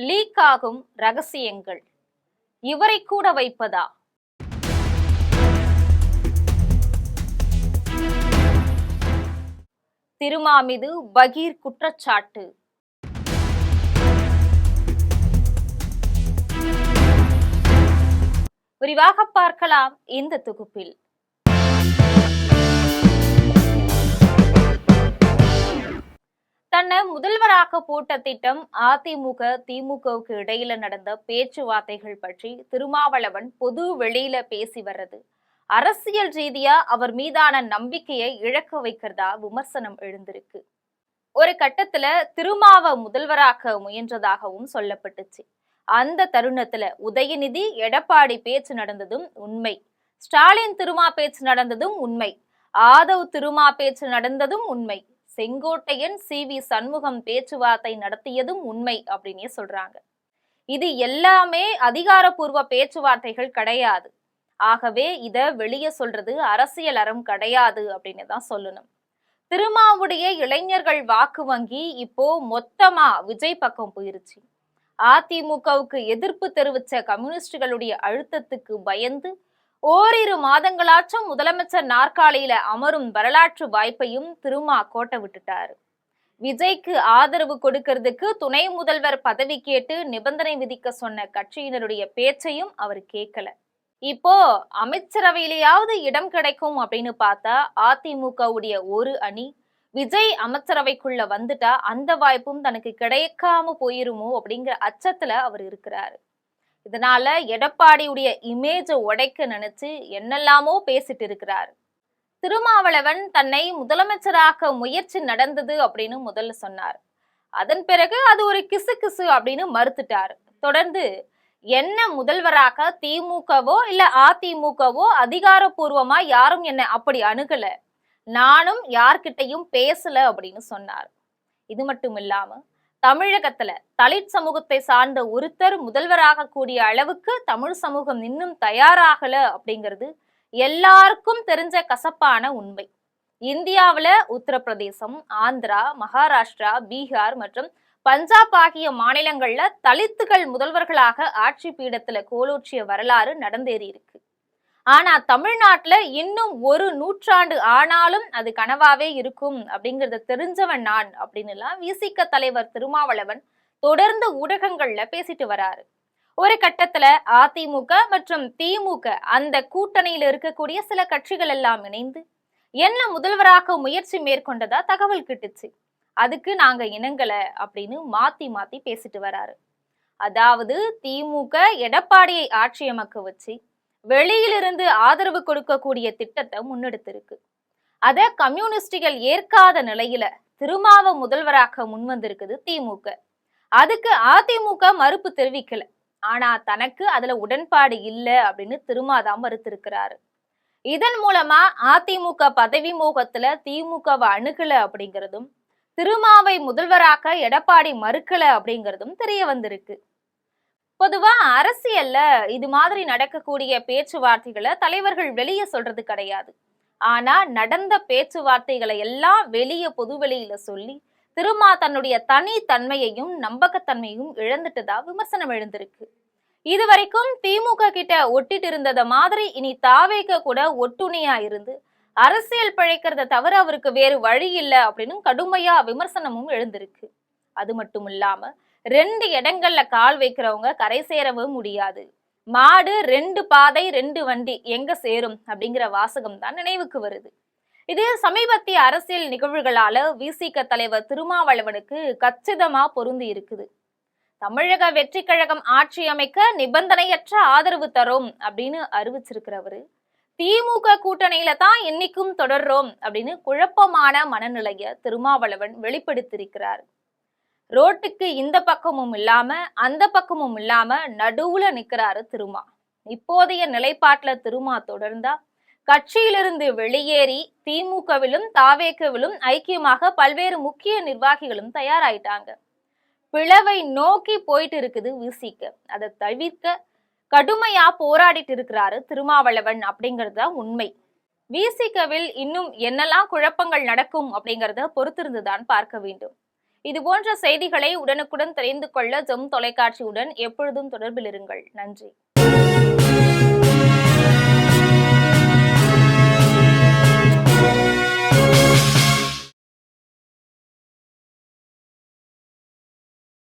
League ஆகும் ரகசியங்கள் இவரை கூட வைப்பதா? திருமா மீது பகீர் குற்றச்சாட்டு. விரிவாக பார்க்கலாம் இந்த தொகுப்பில். தன்னை முதல்வராக போட்ட திட்டம் அதிமுக திமுகவுக்கு இடையில நடந்த பேச்சுவார்த்தைகள் பற்றி திருமாவளவன் பொது வெளியில பேசி வர்றது அரசியல் ரீதியா அவர் மீதான நம்பிக்கையை இழக்க வைக்கிறதா விமர்சனம் எழுந்திருக்கு. ஒரு கட்டத்துல திருமாவை முதல்வராக்க முயன்றதாகவும் சொல்லப்பட்டுச்சு. அந்த தருணத்துல உதயநிதி எடப்பாடி பேச்சு நடந்ததும் உண்மை, ஸ்டாலின் திருமா பேச்சு நடந்ததும் உண்மை, ஆதவ் திருமா பேச்சு நடந்ததும் உண்மை, செங்கோட்டையன் சி.வி. சண்முகம் பேச்சுவார்த்தை நடத்தியதும் உண்மை அப்படின்னே சொல்றாங்க. இது எல்லாமே அதிகாரப்பூர்வ பேச்சுவார்த்தைகள் கிடையாது. ஆகவே இத வெளியே சொல்றது அரசியல் அறம் கிடையாது அப்படின்னு தான் சொல்லணும். திருமாவுடைய இளைஞர்கள் வாக்கு வங்கி இப்போ மொத்தமா விஜய் பக்கம் போயிருச்சு. அதிமுகவுக்கு எதிர்ப்பு தெரிவிச்ச கம்யூனிஸ்டுகளுடைய அழுத்தத்துக்கு பயந்து ஓரிரு மாதங்களாச்சும் முதலமைச்சர் நாற்காலியில அமரும் வரலாற்று வாய்ப்பையும் திருமா கோட்டை விட்டுட்டாரு. விஜய்க்கு ஆதரவு கொடுக்கிறதுக்கு துணை முதல்வர் பதவி கேட்டு நிபந்தனை விதிக்க சொன்ன கட்சியினருடைய பேச்சையும் அவர் கேட்கல. இப்போ அமைச்சரவையிலேயாவது இடம் கிடைக்கும் அப்படின்னு பார்த்தா அதிமுகவுடைய ஒரு அணி விஜய் அமைச்சரவைக்குள்ள வந்துட்டா அந்த வாய்ப்பும் தனக்கு கிடைக்காம போயிருமோ அப்படிங்கிற அச்சத்துல அவர் இருக்கிறாரு. இதனால எடப்பாடியுடைய இமேஜ உடைக்க நினைச்சு என்னெல்லாமோ பேசிட்டு இருக்கிறாரு. திருமாவளவன் தன்னை முதலமைச்சராக்க முயற்சி நடந்தது அப்படின்னு முதல்ல சொன்னார். அதன் பிறகு அது ஒரு கிசு கிசு அப்படின்னு மறுத்துட்டாரு. தொடர்ந்து என்ன முதல்வராக திமுகவோ இல்ல அதிமுகவோ அதிகாரப்பூர்வமா யாரும் என்ன அப்படி அணுகல, நானும் யார்கிட்டையும் பேசல அப்படின்னு சொன்னார். இது மட்டும் இல்லாம தமிழகத்துல தலித் சமூகத்தை சார்ந்த ஒருத்தர் முதல்வராக கூடிய அளவுக்கு தமிழ் சமூகம் இன்னும் தயாராகல அப்படிங்கிறது எல்லாருக்கும் தெரிஞ்ச கசப்பான உண்மை. இந்தியாவில உத்தரப்பிரதேசம், ஆந்திரா, மகாராஷ்டிரா, பீகார் மற்றும் பஞ்சாப் ஆகிய மாநிலங்கள்ல தலித்துகள் முதல்வர்களாக ஆட்சி பீடத்துல கோலோற்றிய வரலாறு நடந்தேறி இருக்கு. ஆனா தமிழ்நாட்டுல இன்னும் ஒரு நூற்றாண்டு ஆனாலும் அது கனவாவே இருக்கும் அப்படிங்கறத தெரிஞ்சவன் நான் அப்படின்னு எல்லாம் விசிக தலைவர் திருமாவளவன் தொடர்ந்து ஊடகங்கள்ல பேசிட்டு வராரு. ஒரு கட்டத்துல அதிமுக மற்றும் திமுக அந்த கூட்டணியில இருக்கக்கூடிய சில கட்சிகள் எல்லாம் இணைந்து என்ன முதல்வராக முயற்சி மேற்கொண்டதா தகவல் கிட்டுச்சு. அதுக்கு நாங்க இணங்கல அப்படின்னு மாத்தி மாத்தி பேசிட்டு வராரு. அதாவது திமுக எடப்பாடியை ஆட்சி அமைக்க வச்சு வெளியிலிருந்து ஆதரவு கொடுக்கக்கூடிய திட்டத்தை முன்னெடுத்திருக்கு. அத கம்யூனிஸ்டுகள் ஏற்காத நிலையில திருமாவை முதல்வராக்க முன்வந்திருக்குது திமுக. அதுக்கு அதிமுக மறுப்பு தெரிவிக்கல. ஆனா தனக்கு அதுல உடன்பாடு இல்லை அப்படின்னு திருமாதான் மறுத்திருக்கிறாரு. இதன் மூலமா அதிமுக பதவி மோகத்துல திமுகவை அணுகல அப்படிங்கிறதும் திருமாவை முதல்வராக்க எடப்பாடி மறுக்கல அப்படிங்கிறதும் தெரிய வந்திருக்கு. பொதுவா அரசியல்ல இது மாதிரி நடக்கக்கூடிய பேச்சுவார்த்தைகளை தலைவர்கள் வெளியே சொல்றது கிடையாது. ஆனா நடந்த பேச்சுவார்த்தைகளை எல்லாம் வெளியே பொதுவெளியில சொல்லி திருமா தன்னுடைய தனி தன்மையையும் நம்பகத்தன்மையும் இழந்துட்டதா விமர்சனம் எழுந்திருக்கு. இதுவரைக்கும் திமுக கிட்ட ஒட்டிட்டு இருந்தத மாதிரி இனி தாவேக கூட ஒட்டுணையா இருந்து அரசியல் பிழைக்கிறத தவிர அவருக்கு வேறு வழி இல்லை அப்படின்னு கடுமையா விமர்சனமும் எழுந்திருக்கு. அது மட்டும் இல்லாம 2 இடங்கள்ல கால் வைக்கிறவங்க கரை சேரவும் முடியாது. மாடு 2 பாதை 2 வண்டி எங்க சேரும் அப்படிங்கிற வாசகம் தான் நினைவுக்கு வருது. இது சமீபத்திய அரசியல் நிகழ்வுகளால விசிக தலைவர் திருமாவளவனுக்கு கச்சிதமா பொருந்தி இருக்குது. தமிழக வெற்றி கழகம் ஆட்சி அமைக்க நிபந்தனையற்ற ஆதரவு தரோம் அப்படின்னு அறிவிச்சிருக்கிறவரு திமுக கூட்டணியில தான் இன்னைக்கும் தொடர்றோம் அப்படின்னு குழப்பமான மனநிலைய திருமாவளவன் வெளிப்படுத்தியிருக்கிறார். ரோட்டுக்கு இந்த பக்கமும் இல்லாம அந்த பக்கமும் இல்லாம நடுவுல நிக்கிறாரு திருமா. இப்போதைய நிலைப்பாட்டுல திருமா தொடர்ந்தா கட்சியிலிருந்து வெளியேறி திமுகவிலும் தாவேகவிலும் ஐக்கியமாக பல்வேறு முக்கிய நிர்வாகிகளும் தயாராயிட்டாங்க. பிளவை நோக்கி போயிட்டு இருக்குது விசிக. அதை தவிர்க்க கடுமையா போராடிட்டு இருக்கிறாரு திருமாவளவன் அப்படிங்கிறது தான் உண்மை. விசிகவில் இன்னும் என்னெல்லாம் குழப்பங்கள் நடக்கும் அப்படிங்கிறத பொறுத்திருந்துதான் பார்க்க வேண்டும். இதுபோன்ற செய்திகளை உடனுக்குடன் தெரிந்து கொள்ள ஜெம் தொலைக்காட்சியுடன் எப்பொழுதும் தொடர்பில் இருங்கள். நன்றி.